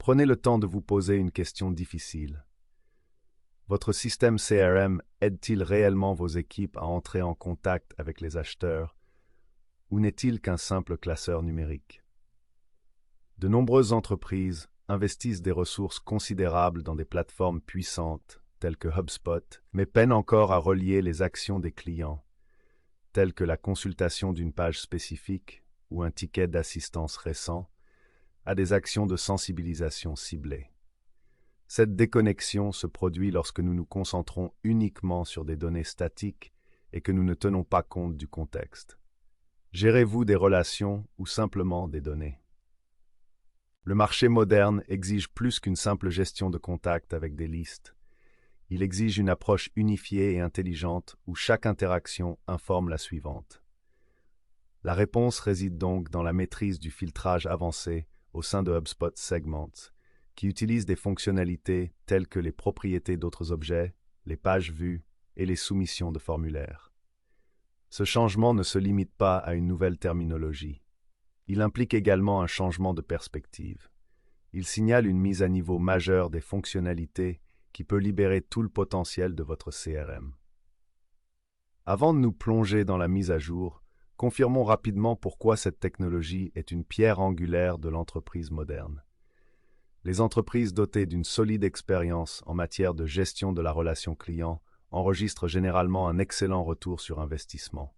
Prenez le temps de vous poser une question difficile. Votre système CRM aide-t-il réellement vos équipes à entrer en contact avec les acheteurs ou n'est-il qu'un simple classeur numérique? De nombreuses entreprises investissent des ressources considérables dans des plateformes puissantes telles que HubSpot, mais peinent encore à relier les actions des clients, telles que la consultation d'une page spécifique ou un ticket d'assistance récent, à des actions de sensibilisation ciblées. Cette déconnexion se produit lorsque nous nous concentrons uniquement sur des données statiques et que nous ne tenons pas compte du contexte. Gérez-vous des relations ou simplement des données? Le marché moderne exige plus qu'une simple gestion de contact avec des listes. Il exige une approche unifiée et intelligente où chaque interaction informe la suivante. La réponse réside donc dans la maîtrise du filtrage avancé au sein de HubSpot Segments, qui utilise des fonctionnalités telles que les propriétés d'autres objets, les pages vues et les soumissions de formulaires. Ce changement ne se limite pas à une nouvelle terminologie. Il implique également un changement de perspective. Il signale une mise à niveau majeure des fonctionnalités qui peut libérer tout le potentiel de votre CRM. Avant de nous plonger dans la mise à jour, confirmons rapidement pourquoi cette technologie est une pierre angulaire de l'entreprise moderne. Les entreprises dotées d'une solide expérience en matière de gestion de la relation client enregistrent généralement un excellent retour sur investissement.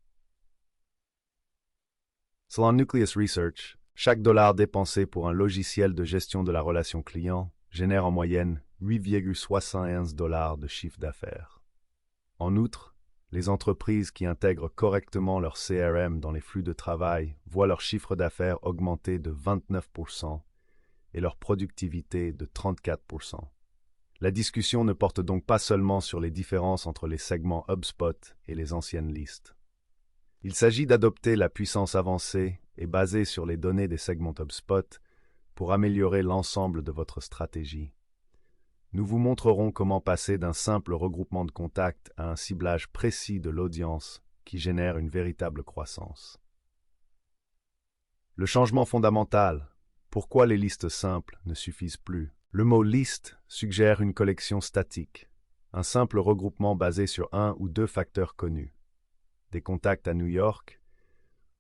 Selon Nucleus Research, chaque dollar dépensé pour un logiciel de gestion de la relation client génère en moyenne 8,71 $ de chiffre d'affaires. En outre, les entreprises qui intègrent correctement leur CRM dans les flux de travail voient leur chiffre d'affaires augmenter de 29% et leur productivité de 34%. La discussion ne porte donc pas seulement sur les différences entre les segments HubSpot et les anciennes listes. Il s'agit d'adopter la puissance avancée et basée sur les données des segments HubSpot pour améliorer l'ensemble de votre stratégie. Nous vous montrerons comment passer d'un simple regroupement de contacts à un ciblage précis de l'audience qui génère une véritable croissance. Le changement fondamental. Pourquoi les listes simples ne suffisent plus? Le mot « liste » suggère une collection statique, un simple regroupement basé sur un ou deux facteurs connus, des contacts à New York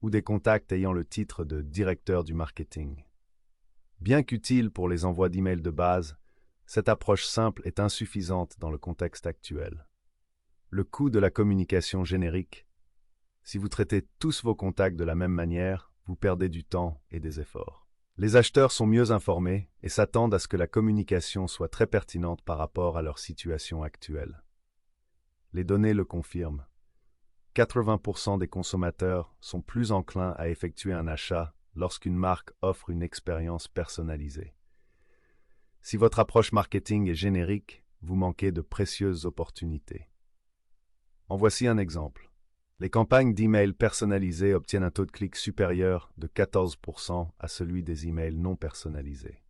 ou des contacts ayant le titre de directeur du marketing. Bien qu'utile pour les envois d'emails de base, cette approche simple est insuffisante dans le contexte actuel. Le coût de la communication générique. Si vous traitez tous vos contacts de la même manière, vous perdez du temps et des efforts. Les acheteurs sont mieux informés et s'attendent à ce que la communication soit très pertinente par rapport à leur situation actuelle. Les données le confirment. 80% des consommateurs sont plus enclins à effectuer un achat lorsqu'une marque offre une expérience personnalisée. Si votre approche marketing est générique, vous manquez de précieuses opportunités. En voici un exemple. Les campagnes d'email personnalisées obtiennent un taux de clic supérieur de 14% à celui des emails non personnalisés.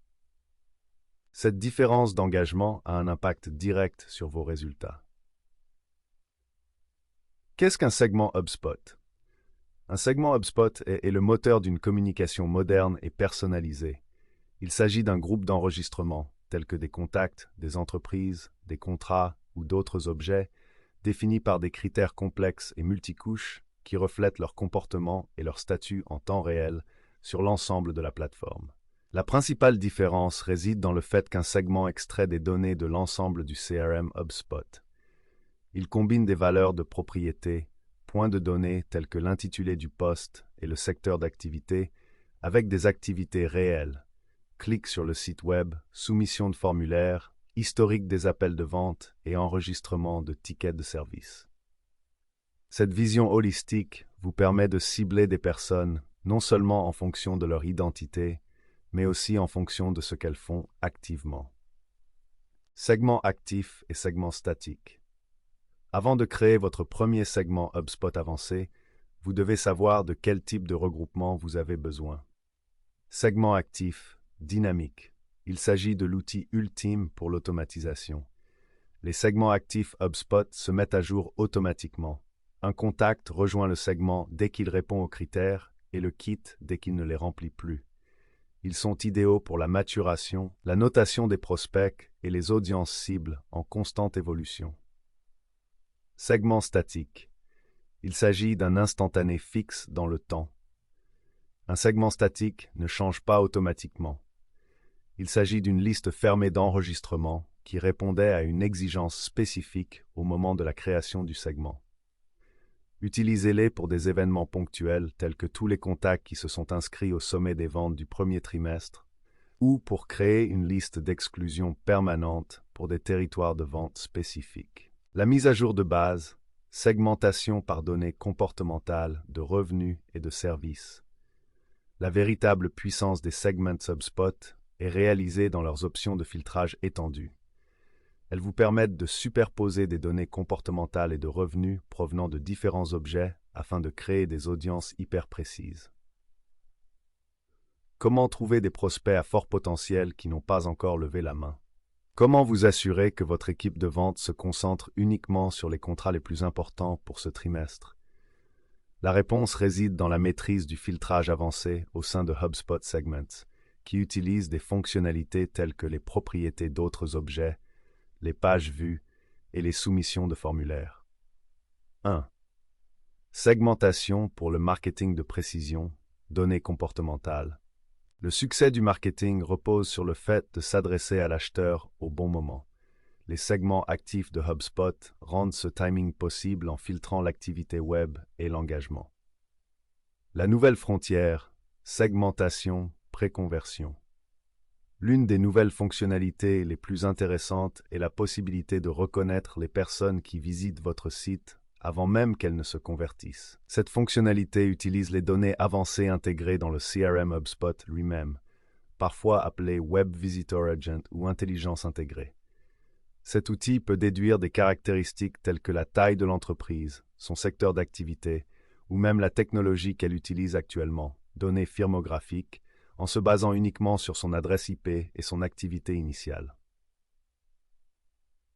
Cette différence d'engagement a un impact direct sur vos résultats. Qu'est-ce qu'un segment HubSpot? Un segment HubSpot est le moteur d'une communication moderne et personnalisée. Il s'agit d'un groupe d'enregistrement, tels que des contacts, des entreprises, des contrats ou d'autres objets, définis par des critères complexes et multicouches qui reflètent leur comportement et leur statut en temps réel sur l'ensemble de la plateforme. La principale différence réside dans le fait qu'un segment extrait des données de l'ensemble du CRM HubSpot. Il combine des valeurs de propriété, points de données tels que l'intitulé du poste et le secteur d'activité, avec des activités réelles. Clic sur le site web, soumission de formulaires, historique des appels de vente et enregistrement de tickets de service. Cette vision holistique vous permet de cibler des personnes non seulement en fonction de leur identité, mais aussi en fonction de ce qu'elles font activement. Segment actif et segment statique. Avant de créer votre premier segment HubSpot avancé, vous devez savoir de quel type de regroupement vous avez besoin. Segment actif, dynamique. Il s'agit de l'outil ultime pour l'automatisation. Les segments actifs HubSpot se mettent à jour automatiquement. Un contact rejoint le segment dès qu'il répond aux critères et le quitte dès qu'il ne les remplit plus. Ils sont idéaux pour la maturation, la notation des prospects et les audiences cibles en constante évolution. Segment statique. Il s'agit d'un instantané fixe dans le temps. Un segment statique ne change pas automatiquement. Il s'agit d'une liste fermée d'enregistrements qui répondait à une exigence spécifique au moment de la création du segment. Utilisez-les pour des événements ponctuels tels que tous les contacts qui se sont inscrits au sommet des ventes du premier trimestre, ou pour créer une liste d'exclusion permanente pour des territoires de vente spécifiques. La mise à jour de base, segmentation par données comportementales, de revenus et de services. La véritable puissance des segments HubSpot est réalisée dans leurs options de filtrage étendues. Elles vous permettent de superposer des données comportementales et de revenus provenant de différents objets afin de créer des audiences hyper précises. Comment trouver des prospects à fort potentiel qui n'ont pas encore levé la main? Comment vous assurer que votre équipe de vente se concentre uniquement sur les contrats les plus importants pour ce trimestre? La réponse réside dans la maîtrise du filtrage avancé au sein de HubSpot Segments, qui utilise des fonctionnalités telles que les propriétés d'autres objets, les pages vues et les soumissions de formulaires. 1. Segmentation pour le marketing de précision, données comportementales. Le succès du marketing repose sur le fait de s'adresser à l'acheteur au bon moment. Les segments actifs de HubSpot rendent ce timing possible en filtrant l'activité web et l'engagement. La nouvelle frontière, segmentation, préconversion. L'une des nouvelles fonctionnalités les plus intéressantes est la possibilité de reconnaître les personnes qui visitent votre site avant même qu'elles ne se convertissent. Cette fonctionnalité utilise les données avancées intégrées dans le CRM HubSpot lui-même, parfois appelé Web Visitor Agent ou intelligence intégrée. Cet outil peut déduire des caractéristiques telles que la taille de l'entreprise, son secteur d'activité, ou même la technologie qu'elle utilise actuellement, données firmographiques, en se basant uniquement sur son adresse IP et son activité initiale.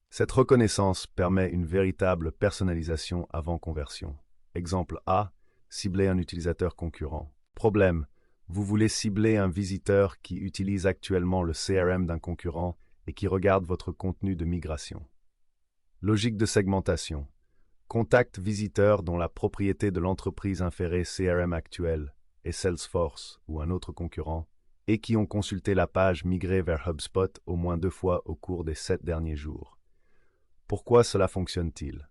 Cette reconnaissance permet une véritable personnalisation avant conversion. Exemple A, cibler un utilisateur concurrent. Problème, vous voulez cibler un visiteur qui utilise actuellement le CRM d'un concurrent et qui regarde votre contenu de migration. Logique de segmentation. Contacte visiteurs dont la propriété de l'entreprise inférée CRM actuelle est Salesforce ou un autre concurrent et qui ont consulté la page migrée vers HubSpot au moins 2 fois au cours des 7 derniers jours. Pourquoi cela fonctionne-t-il?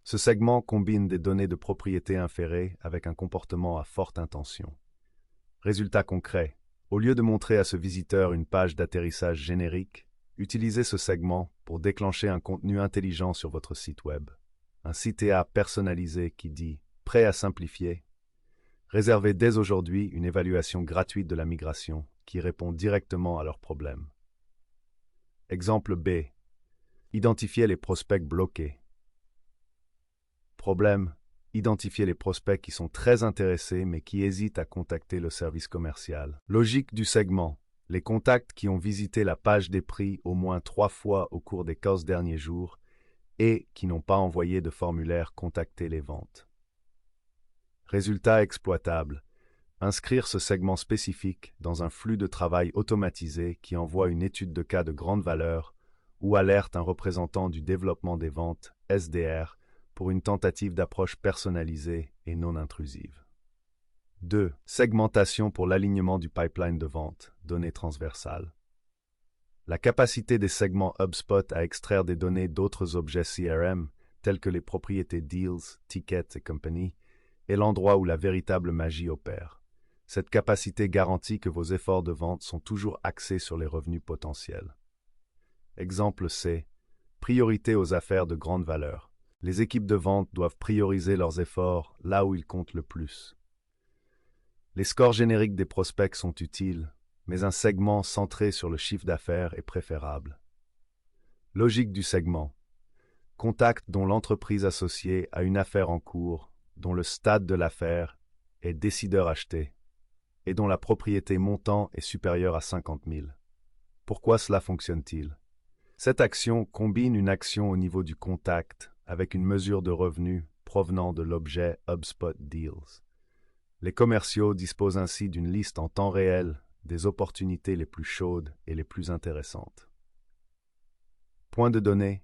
Ce segment combine des données de propriété inférée avec un comportement à forte intention. Résultat concret. Au lieu de montrer à ce visiteur une page d'atterrissage générique, utilisez ce segment pour déclencher un contenu intelligent sur votre site web. Un CTA personnalisé qui dit « Prêt à simplifier ». Réservez dès aujourd'hui une évaluation gratuite de la migration qui répond directement à leurs problèmes. Exemple B. Identifiez les prospects bloqués. Problème. Identifiez les prospects qui sont très intéressés mais qui hésitent à contacter le service commercial. Logique du segment. Les contacts qui ont visité la page des prix au moins 3 fois au cours des 15 derniers jours et qui n'ont pas envoyé de formulaire contacter les ventes. Résultat exploitable. Inscrire ce segment spécifique dans un flux de travail automatisé qui envoie une étude de cas de grande valeur ou alerte un représentant du développement des ventes, SDR, pour une tentative d'approche personnalisée et non intrusive. 2. Segmentation pour l'alignement du pipeline de vente, données transversales. La capacité des segments HubSpot à extraire des données d'autres objets CRM, tels que les propriétés Deals, Tickets et compagnie, est l'endroit où la véritable magie opère. Cette capacité garantit que vos efforts de vente sont toujours axés sur les revenus potentiels. Exemple C. Priorité aux affaires de grande valeur. Les équipes de vente doivent prioriser leurs efforts là où ils comptent le plus. Les scores génériques des prospects sont utiles, mais un segment centré sur le chiffre d'affaires est préférable. Logique du segment. Contact dont l'entreprise associée a une affaire en cours, dont le stade de l'affaire est décideur acheté, et dont la propriété montant est supérieure à 50 000. Pourquoi cela fonctionne-t-il? Cette action combine une action au niveau du contact avec une mesure de revenu provenant de l'objet HubSpot Deals. Les commerciaux disposent ainsi d'une liste en temps réel des opportunités les plus chaudes et les plus intéressantes. Point de données.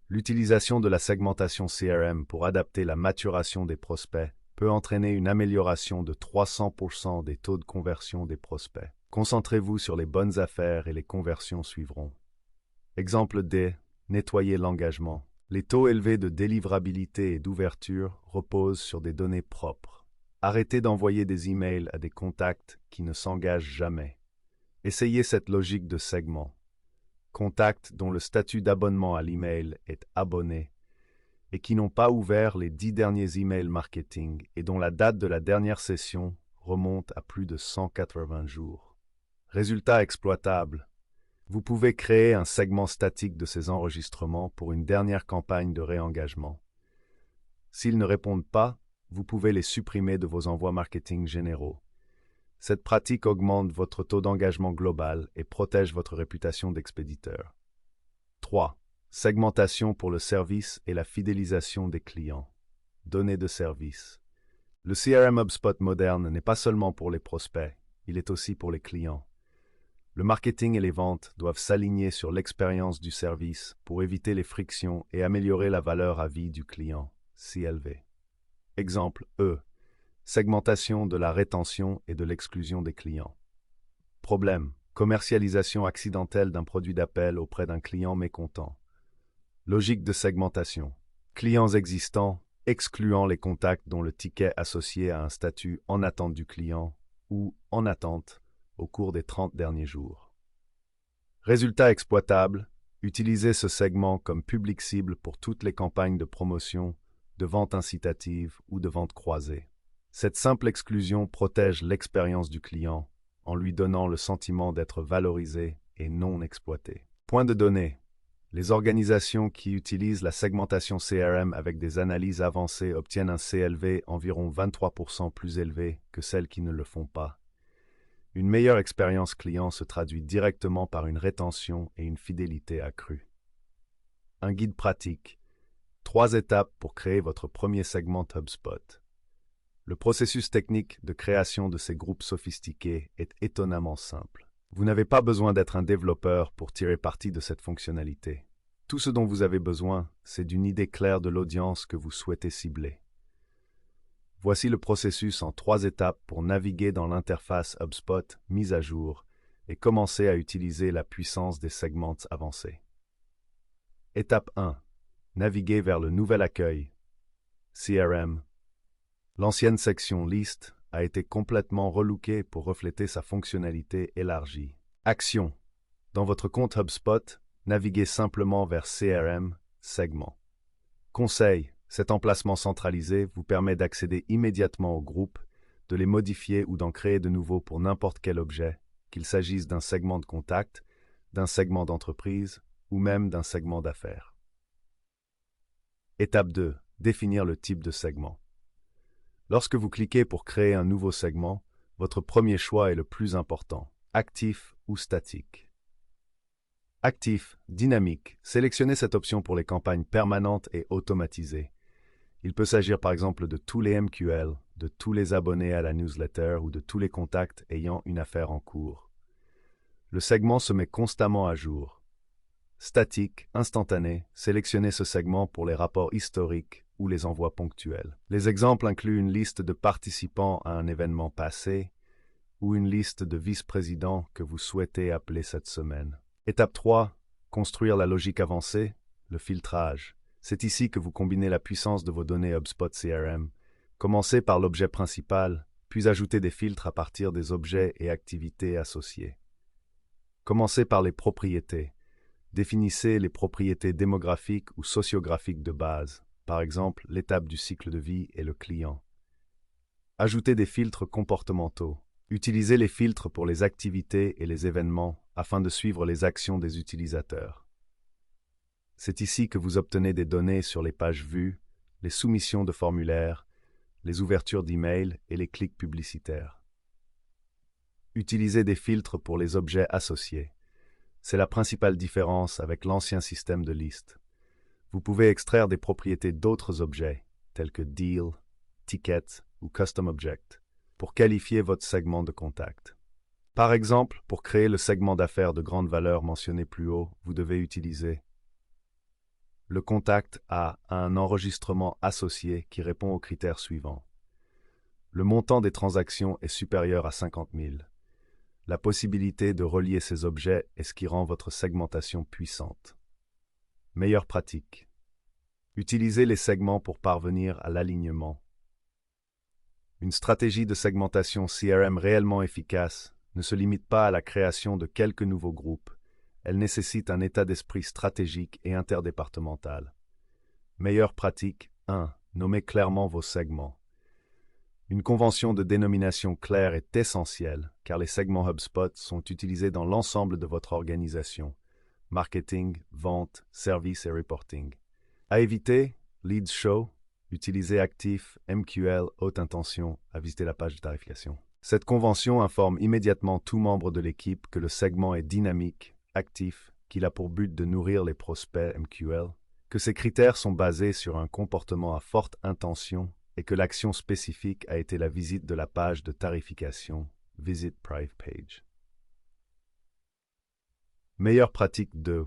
L'utilisation de la segmentation CRM pour adapter la maturation des prospects peut entraîner une amélioration de 300% des taux de conversion des prospects. Concentrez-vous sur les bonnes affaires et les conversions suivront. Exemple D. Nettoyer l'engagement. Les taux élevés de délivrabilité et d'ouverture reposent sur des données propres. Arrêtez d'envoyer des emails à des contacts qui ne s'engagent jamais. Essayez cette logique de segment. Contacts dont le statut d'abonnement à l'email est abonné et qui n'ont pas ouvert les 10 derniers emails marketing et dont la date de la dernière session remonte à plus de 180 jours. Résultat exploitable. Vous pouvez créer un segment statique de ces enregistrements pour une dernière campagne de réengagement. S'ils ne répondent pas, vous pouvez les supprimer de vos envois marketing généraux. Cette pratique augmente votre taux d'engagement global et protège votre réputation d'expéditeur. 3. Segmentation pour le service et la fidélisation des clients. Données de service. Le CRM HubSpot moderne n'est pas seulement pour les prospects, il est aussi pour les clients. Le marketing et les ventes doivent s'aligner sur l'expérience du service pour éviter les frictions et améliorer la valeur à vie du client, CLV. Exemple E. Segmentation de la rétention et de l'exclusion des clients. Problème. Commercialisation accidentelle d'un produit d'appel auprès d'un client mécontent. Logique de segmentation. Clients existants, excluant les contacts dont le ticket associé à un statut en attente du client ou en attente au cours des 30 derniers jours. Résultat exploitable. Utilisez ce segment comme public cible pour toutes les campagnes de promotion, de vente incitative ou de vente croisée. Cette simple exclusion protège l'expérience du client en lui donnant le sentiment d'être valorisé et non exploité. Point de données. Les organisations qui utilisent la segmentation CRM avec des analyses avancées obtiennent un CLV environ 23% plus élevé que celles qui ne le font pas. Une meilleure expérience client se traduit directement par une rétention et une fidélité accrue. Un guide pratique. 3 étapes pour créer votre premier segment HubSpot. Le processus technique de création de ces groupes sophistiqués est étonnamment simple. Vous n'avez pas besoin d'être un développeur pour tirer parti de cette fonctionnalité. Tout ce dont vous avez besoin, c'est d'une idée claire de l'audience que vous souhaitez cibler. Voici le processus en 3 étapes pour naviguer dans l'interface HubSpot mise à jour et commencer à utiliser la puissance des segments avancés. Étape 1. Naviguer vers le nouvel accueil. CRM. L'ancienne section List a été complètement relookée pour refléter sa fonctionnalité élargie. Action. Dans votre compte HubSpot, naviguez simplement vers CRM, Segment. Conseil. Cet emplacement centralisé vous permet d'accéder immédiatement au groupe, de les modifier ou d'en créer de nouveaux pour n'importe quel objet, qu'il s'agisse d'un segment de contact, d'un segment d'entreprise ou même d'un segment d'affaires. Étape 2. Définir le type de segment. Lorsque vous cliquez pour créer un nouveau segment, votre premier choix est le plus important, actif ou statique. Actif, dynamique, sélectionnez cette option pour les campagnes permanentes et automatisées. Il peut s'agir par exemple de tous les MQL, de tous les abonnés à la newsletter ou de tous les contacts ayant une affaire en cours. Le segment se met constamment à jour. Statique, instantané, sélectionnez ce segment pour les rapports historiques ou les envois ponctuels. Les exemples incluent une liste de participants à un événement passé ou une liste de vice-présidents que vous souhaitez appeler cette semaine. Étape 3. Construire la logique avancée, le filtrage. C'est ici que vous combinez la puissance de vos données HubSpot CRM. Commencez par l'objet principal, puis ajoutez des filtres à partir des objets et activités associés. Commencez par les propriétés. Définissez les propriétés démographiques ou sociographiques de base, par exemple l'étape du cycle de vie et le client. Ajoutez des filtres comportementaux. Utilisez les filtres pour les activités et les événements afin de suivre les actions des utilisateurs. C'est ici que vous obtenez des données sur les pages vues, les soumissions de formulaires, les ouvertures d'emails et les clics publicitaires. Utilisez des filtres pour les objets associés. C'est la principale différence avec l'ancien système de liste. Vous pouvez extraire des propriétés d'autres objets, tels que Deal, Ticket ou Custom Object, pour qualifier votre segment de contact. Par exemple, pour créer le segment d'affaires de grande valeur mentionné plus haut, vous devez utiliser le contact a un enregistrement associé qui répond aux critères suivants. Le montant des transactions est supérieur à 50 000. La possibilité de relier ces objets est ce qui rend votre segmentation puissante. Meilleure pratique. Utilisez les segments pour parvenir à l'alignement. Une stratégie de segmentation CRM réellement efficace ne se limite pas à la création de quelques nouveaux groupes. Elle nécessite un état d'esprit stratégique et interdépartemental. Meilleure pratique 1. Nommez clairement vos segments. Une convention de dénomination claire est essentielle car les segments HubSpot sont utilisés dans l'ensemble de votre organisation. Marketing, vente, service et reporting. À éviter, Leads Show, utilisez actif, MQL, haute intention, à visiter la page de tarification. Cette convention informe immédiatement tout membre de l'équipe que le segment est dynamique, actif, qu'il a pour but de nourrir les prospects MQL, que ces critères sont basés sur un comportement à forte intention et que l'action spécifique a été la visite de la page de tarification, Visit Price Page. Meilleure pratique 2.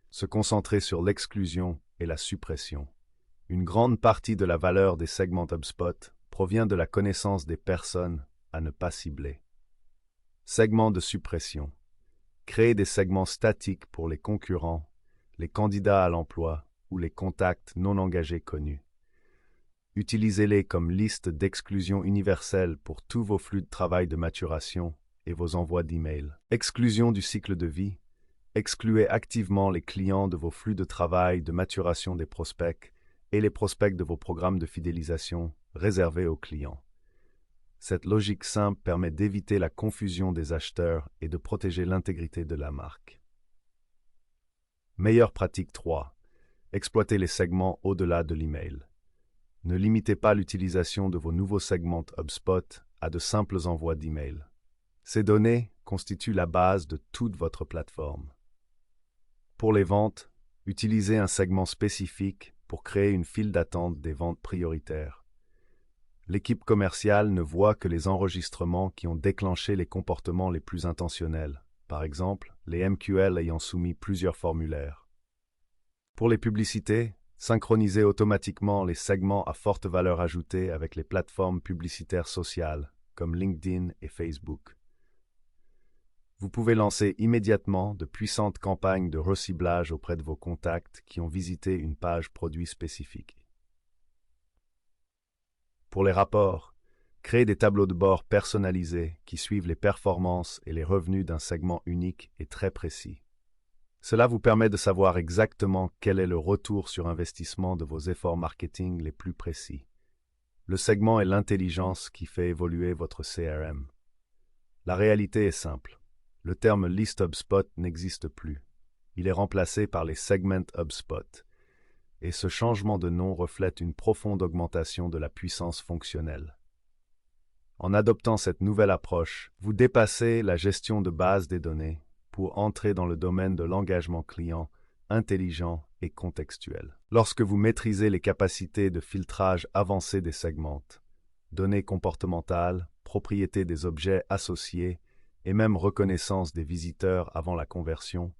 Se concentrer sur l'exclusion et la suppression. Une grande partie de la valeur des segments HubSpot provient de la connaissance des personnes à ne pas cibler. Segments de suppression. Créez des segments statiques pour les concurrents, les candidats à l'emploi ou les contacts non engagés connus. Utilisez-les comme liste d'exclusion universelle pour tous vos flux de travail de maturation et vos envois d'email. Exclusion du cycle de vie. Excluez activement les clients de vos flux de travail de maturation des prospects et les prospects de vos programmes de fidélisation réservés aux clients. Cette logique simple permet d'éviter la confusion des acheteurs et de protéger l'intégrité de la marque. Meilleure pratique 3. Exploitez les segments au-delà de l'email. Ne limitez pas l'utilisation de vos nouveaux segments HubSpot à de simples envois d'email. Ces données constituent la base de toute votre plateforme. Pour les ventes, utilisez un segment spécifique pour créer une file d'attente des ventes prioritaires. L'équipe commerciale ne voit que les enregistrements qui ont déclenché les comportements les plus intentionnels, par exemple les MQL ayant soumis plusieurs formulaires. Pour les publicités, synchronisez automatiquement les segments à forte valeur ajoutée avec les plateformes publicitaires sociales comme LinkedIn et Facebook. Vous pouvez lancer immédiatement de puissantes campagnes de reciblage auprès de vos contacts qui ont visité une page produit spécifique. Pour les rapports, créez des tableaux de bord personnalisés qui suivent les performances et les revenus d'un segment unique et très précis. Cela vous permet de savoir exactement quel est le retour sur investissement de vos efforts marketing les plus précis. Le segment est l'intelligence qui fait évoluer votre CRM. La réalité est simple. Le terme List HubSpot n'existe plus. Il est remplacé par les Segment HubSpot. Et ce changement de nom reflète une profonde augmentation de la puissance fonctionnelle. En adoptant cette nouvelle approche, vous dépassez la gestion de base des données pour entrer dans le domaine de l'engagement client intelligent et contextuel. Lorsque vous maîtrisez les capacités de filtrage avancées des segments, données comportementales, propriétés des objets associés et même reconnaissance des visiteurs avant la conversion,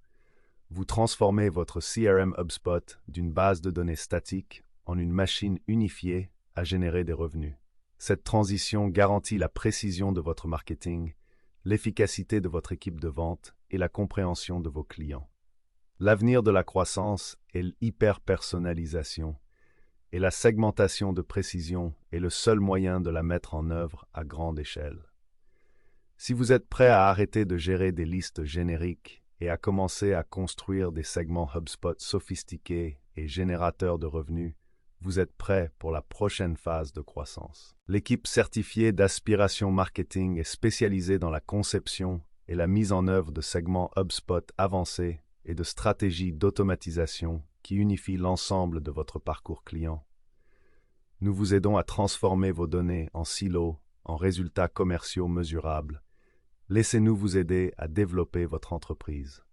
vous transformez votre CRM HubSpot d'une base de données statique en une machine unifiée à générer des revenus. Cette transition garantit la précision de votre marketing, l'efficacité de votre équipe de vente et la compréhension de vos clients. L'avenir de la croissance est l'hyper-personnalisation, et la segmentation de précision est le seul moyen de la mettre en œuvre à grande échelle. Si vous êtes prêt à arrêter de gérer des listes génériques et à commencer à construire des segments HubSpot sophistiqués et générateurs de revenus, vous êtes prêt pour la prochaine phase de croissance. L'équipe certifiée d'Aspiration Marketing est spécialisée dans la conception et la mise en œuvre de segments HubSpot avancés et de stratégies d'automatisation qui unifient l'ensemble de votre parcours client. Nous vous aidons à transformer vos données en silos, en résultats commerciaux mesurables. Laissez-nous vous aider à développer votre entreprise.